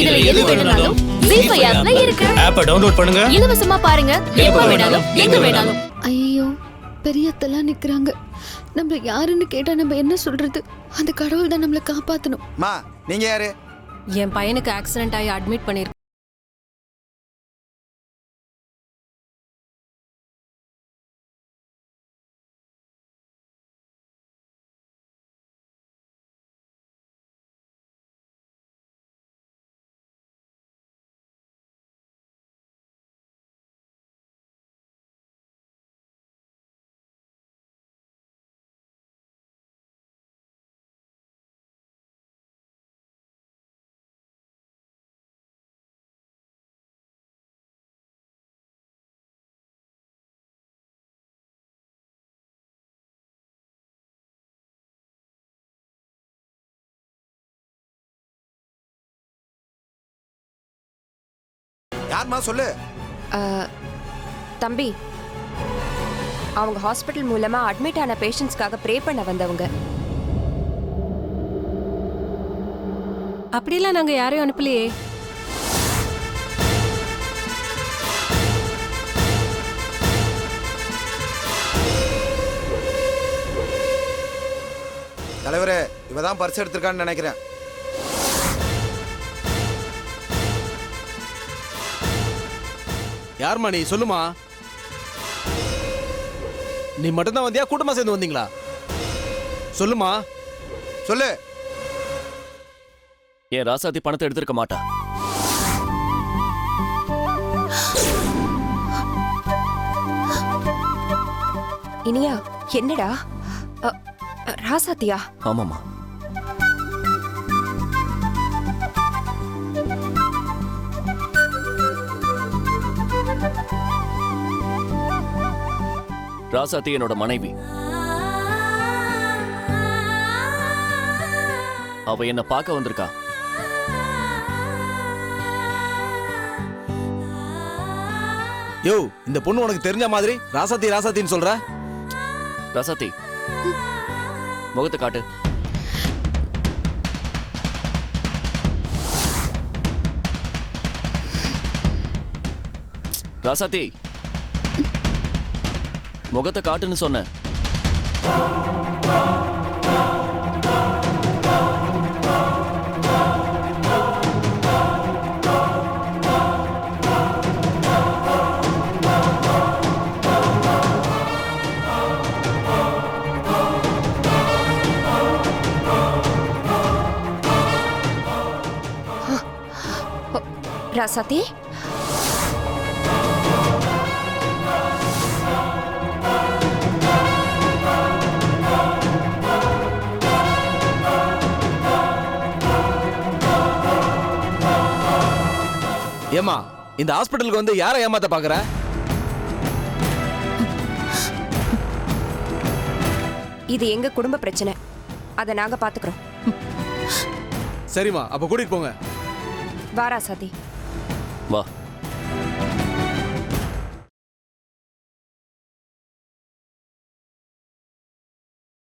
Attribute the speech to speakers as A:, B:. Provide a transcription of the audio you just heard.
A: இதுல எது வேணும்னாலும் ஜீ5 ஆப்ல இருக்கு.
B: ஆப்பை டவுன்லோட் பண்ணுங்க.
A: இலவசமா பாருங்க. எப்ப வேணாலும் எங்க வேணாலும்.
C: ஐயோ, பெரியத்தெல்லாம் நிக்கிறாங்க. நம்ம யாருன்னு கேட்டா நம்ம என்ன சொல்றது? அந்த கடவுள் தான் நம்மளை காப்பாத்தணும்.
D: மா, நீங்க யாரு?
E: என் பையனுக்கு ஆக்சிடென்ட் ஆகி அட்மிட் பண்ணிருக்கேன்.
D: யார்மா சொல்லு.
F: தம்பி, அவங்க ஹாஸ்பிட்டல் மூலமா அட்மிட் ஆன பேஷண்ட்ஸ்க்காக ப்ரே பண்ண வந்தவங்க.
E: அப்படியெல்லாம் நாங்க யாரையும் அனுப்பலையே.
D: தலைவரே, இவதான் பரிசு எடுத்திருக்கான்னு நினைக்கிறேன்.
G: யார்மா நீ? சொல்லுமா. நீ மட்டும்தான் வந்தியா, கூட்டமா சேர்ந்து வந்தீங்களா? சொல்லுமா.
D: சொல்லு.
H: ஏன் ராசாத்தி பணத்தை எடுத்திருக்க மாட்டா?
F: இனியா, என்னடா? ராசாத்தியா?
H: ஆமாமா. ராசாத்தி என்னோட மனைவி. அவ என்ன பார்க்க வந்திருக்கா.
G: யோ, இந்த பொண்ணு உனக்கு தெரிஞ்ச மாதிரி ராசாத்தி ராசாத்தின்னு சொல்ற?
H: ராசாத்தி, முகத்தை காட்டு. ராசாத்தி, முகத்தை காட்டுன்னு சொன்ன.
F: ராசாத்தி,
G: ஏமா, இந்த ஹாஸ்பிட்டலுக்கு வந்து யாரை ஏமாத்த பாக்குற?
F: இது எங்க குடும்ப பிரச்சனை. அதை நாங்க பாத்துக்கிறோம்.
G: சரிம்மா, அப்ப கூட்டிட்டு போங்க.
F: வா ராசாத்தி.
H: வா.